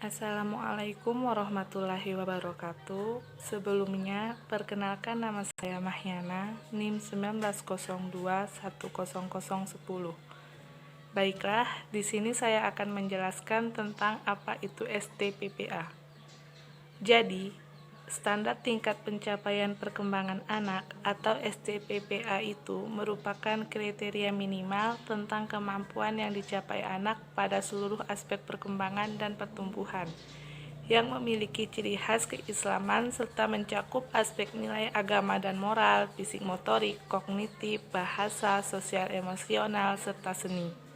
Assalamualaikum warahmatullahi wabarakatuh. Sebelumnya, perkenalkan nama saya Mahyana, NIM 1902100010. Baiklah, di sini saya akan menjelaskan tentang apa itu STPPA. Jadi, Standar Tingkat Pencapaian Perkembangan Anak atau STPPA itu merupakan kriteria minimal tentang kemampuan yang dicapai anak pada seluruh aspek perkembangan dan pertumbuhan, yang memiliki ciri khas keislaman serta mencakup aspek nilai agama dan moral, fisik motorik, kognitif, bahasa, sosial emosional, serta seni.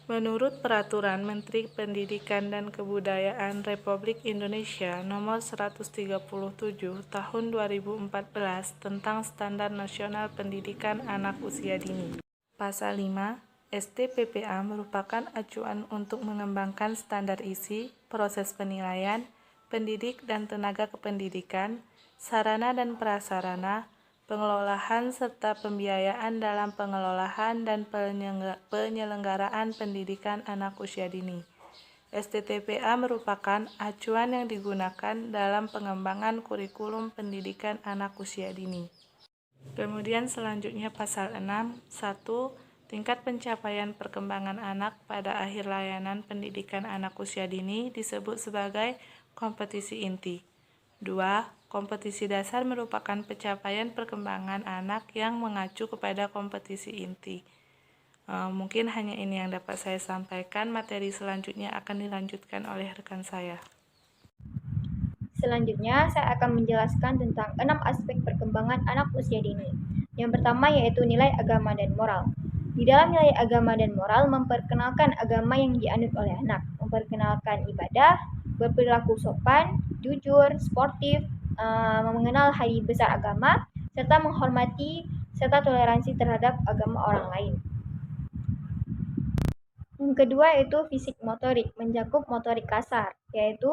Menurut Peraturan Menteri Pendidikan dan Kebudayaan Republik Indonesia Nomor 137 Tahun 2014 tentang Standar Nasional Pendidikan Anak Usia Dini. Pasal 5, STPPA merupakan acuan untuk mengembangkan standar isi, proses penilaian, pendidik dan tenaga kependidikan, sarana dan prasarana, pengelolaan serta pembiayaan dalam pengelolaan dan penyelenggaraan pendidikan anak usia dini. STPPA merupakan acuan yang digunakan dalam pengembangan kurikulum pendidikan anak usia dini. Kemudian selanjutnya pasal 6, 1. Tingkat pencapaian perkembangan anak pada akhir layanan pendidikan anak usia dini disebut sebagai kompetisi inti. 2. Kompetisi dasar merupakan pencapaian perkembangan anak yang mengacu kepada kompetisi inti. Mungkin hanya ini yang dapat saya sampaikan. Materi selanjutnya akan dilanjutkan oleh rekan saya. Selanjutnya, saya akan menjelaskan tentang 6 aspek perkembangan anak usia dini. Yang pertama yaitu nilai agama dan moral. Di dalam nilai agama dan moral memperkenalkan agama yang dianut oleh anak, memperkenalkan ibadah, berperilaku sopan, jujur, sportif, mengenal hari besar agama, serta menghormati serta toleransi terhadap agama orang lain. Yang kedua yaitu fisik motorik, mencakup motorik kasar, yaitu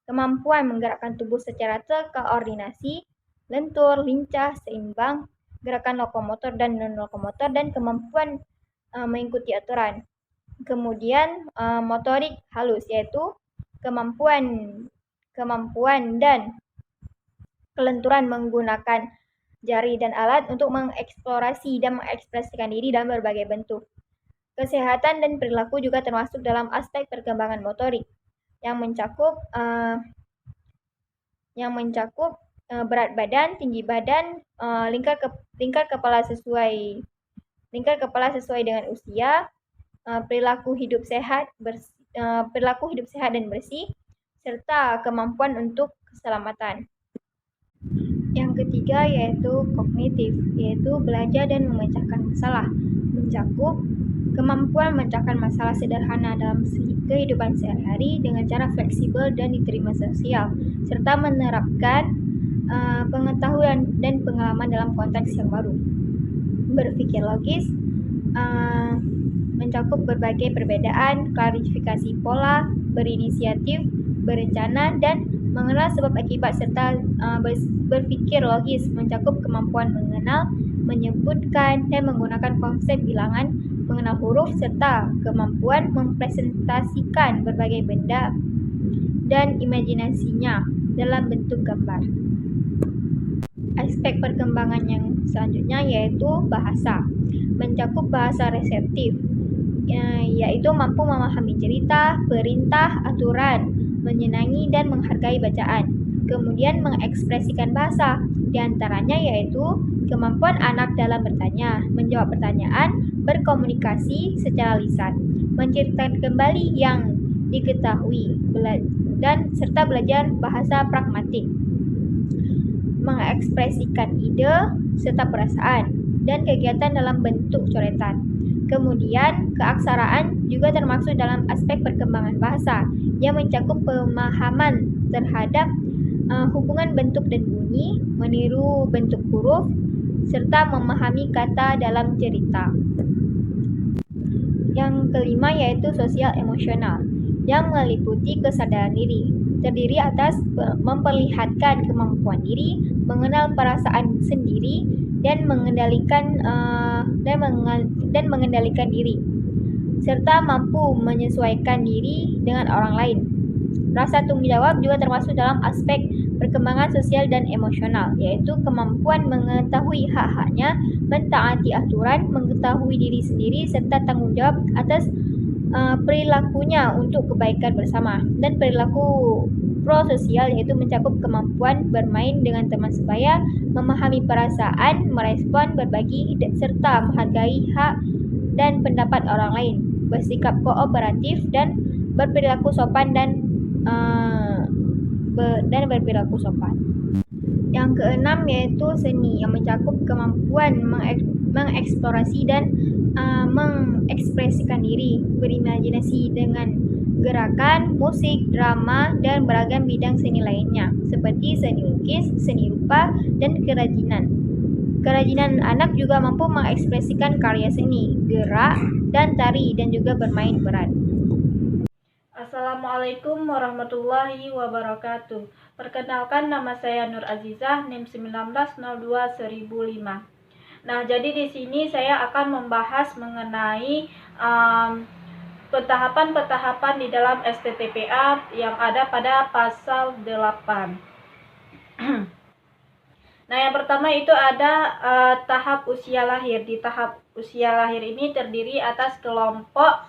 kemampuan menggerakkan tubuh secara terkoordinasi, lentur, lincah, seimbang, gerakan lokomotor dan non-lokomotor, dan kemampuan mengikuti aturan. Kemudian motorik halus, yaitu kemampuan dan kelenturan menggunakan jari dan alat untuk mengeksplorasi dan mengekspresikan diri dalam berbagai bentuk. Kesehatan dan perilaku juga termasuk dalam aspek perkembangan motorik yang mencakup berat badan, tinggi badan, lingkar kepala sesuai dengan usia, perilaku hidup sehat dan bersih, serta kemampuan untuk keselamatan. Yang ketiga yaitu kognitif, yaitu belajar dan memecahkan masalah, mencakup kemampuan memecahkan masalah sederhana dalam kehidupan sehari-hari dengan cara fleksibel dan diterima sosial, serta menerapkan pengetahuan dan pengalaman dalam konteks yang baru. Berpikir logis, mencakup berbagai perbedaan, klarifikasi pola, berinisiatif, berencana, dan mengenal sebab akibat serta berpikir logis, mencakup kemampuan mengenal, menyebutkan, dan menggunakan konsep bilangan, mengenal huruf, serta kemampuan mempresentasikan berbagai benda dan imajinasinya dalam bentuk gambar. Aspek perkembangan yang selanjutnya yaitu bahasa, mencakup bahasa reseptif, yaitu mampu memahami cerita, perintah, aturan, menyenangi dan menghargai bacaan. Kemudian mengekspresikan bahasa, diantaranya yaitu kemampuan anak dalam bertanya, menjawab pertanyaan, berkomunikasi secara lisan, menceritakan kembali yang diketahui, dan serta belajar bahasa pragmatik, mengekspresikan ide serta perasaan, dan kegiatan dalam bentuk coretan. Kemudian, keaksaraan juga termasuk dalam aspek perkembangan bahasa yang mencakup pemahaman terhadap hubungan bentuk dan bunyi, meniru bentuk huruf, serta memahami kata dalam cerita. Yang kelima yaitu sosial emosional, yang meliputi kesadaran diri, terdiri atas memperlihatkan kemampuan diri, mengenal perasaan sendiri, dan mengendalikan diri, serta mampu menyesuaikan diri dengan orang lain. Rasa tanggung jawab juga termasuk dalam aspek perkembangan sosial dan emosional, yaitu kemampuan mengetahui hak-haknya, mentaati aturan, mengetahui diri sendiri, serta tanggung jawab atas perilakunya untuk kebaikan bersama. Dan perilaku prososial yaitu mencakup kemampuan bermain dengan teman sebaya, memahami perasaan, merespon, berbagi, serta menghargai hak dan pendapat orang lain, bersikap kooperatif dan berperilaku sopan dan berperilaku sopan. Yang keenam yaitu seni yang mencakup kemampuan mengeksplorasi dan mengekspresikan diri, berimajinasi dengan gerakan, musik, drama, dan beragam bidang seni lainnya, seperti seni lukis, seni rupa, dan kerajinan. Kerajinan anak juga mampu mengekspresikan karya seni, gerak, dan tari, dan juga bermain peran. Assalamualaikum warahmatullahi wabarakatuh. Perkenalkan, nama saya Nur Azizah, NIM 1902-1005. Nah, jadi di sini saya akan membahas mengenai pentahapan-pentahapan di dalam STTPA yang ada pada pasal 8. Nah, yang pertama itu ada tahap usia lahir. Di tahap usia lahir ini terdiri atas kelompok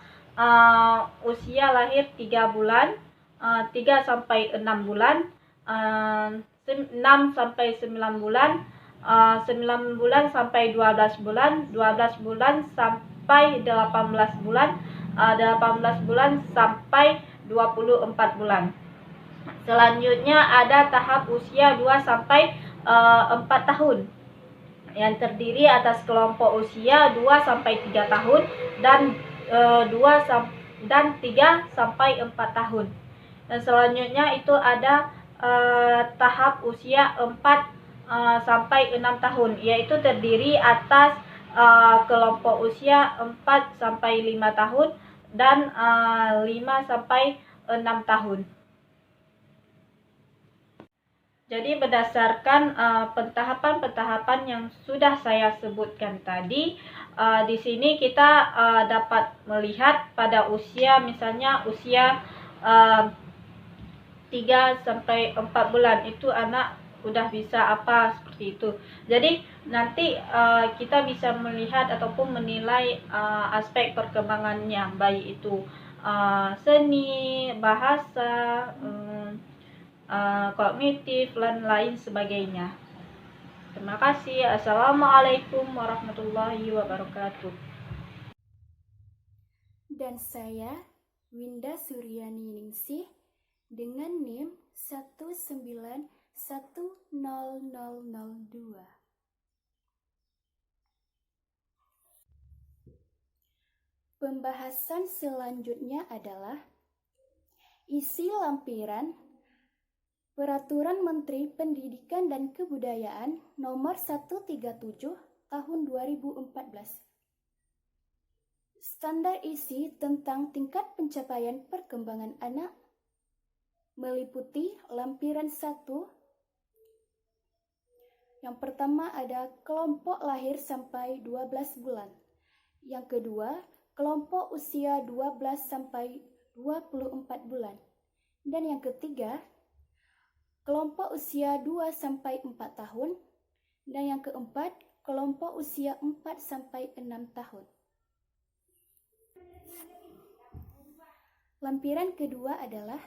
usia lahir 3 bulan, 3 sampai 6 bulan, 6 sampai 9 bulan, 9 bulan sampai 12 bulan, 12 bulan sampai 18 bulan, 18 bulan sampai 24 bulan. Selanjutnya ada tahap usia 2 sampai 4 tahun yang terdiri atas kelompok usia 2 sampai 3 tahun dan 3 sampai 4 tahun. Dan selanjutnya itu ada tahap usia 4 sampai 6 tahun, yaitu terdiri atas kelompok usia 4 sampai 5 tahun dan 5 sampai 6 tahun. Jadi berdasarkan pentahapan-pentahapan yang sudah saya sebutkan tadi, di sini kita dapat melihat pada usia, misalnya usia 3 sampai 4 bulan itu anak udah bisa apa seperti itu. Jadi nanti kita bisa melihat ataupun menilai aspek perkembangannya, baik itu seni, bahasa, kognitif, dan lain sebagainya. Terima kasih. Assalamualaikum warahmatullahi wabarakatuh. Dan saya, Winda Suryani Ningsih, dengan NIM 1910002. Pembahasan selanjutnya adalah isi lampiran Peraturan Menteri Pendidikan dan Kebudayaan Nomor 137 Tahun 2014. Standar isi tentang tingkat pencapaian perkembangan anak meliputi lampiran 1. Yang pertama ada kelompok lahir sampai 12 bulan. Yang kedua, kelompok usia 12 sampai 24 bulan. Dan yang ketiga, kelompok usia 2 sampai 4 tahun, dan yang keempat, kelompok usia 4 sampai 6 tahun. Lampiran kedua adalah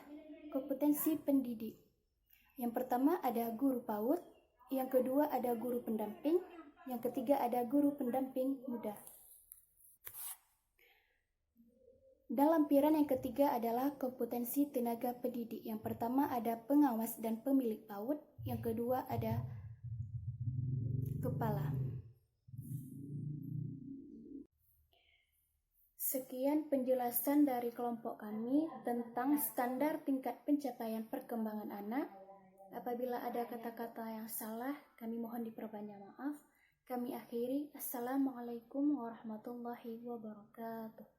kompetensi pendidik. Yang pertama ada guru PAUD, yang kedua ada guru pendamping, yang ketiga ada guru pendamping muda. Dan lampiran yang ketiga adalah kompetensi tenaga pendidik. Yang pertama ada pengawas dan pemilik PAUD, yang kedua ada kepala. Sekian penjelasan dari kelompok kami tentang standar tingkat pencapaian perkembangan anak. Apabila ada kata-kata yang salah, kami mohon diperbanyak maaf. Kami akhiri. Assalamualaikum warahmatullahi wabarakatuh.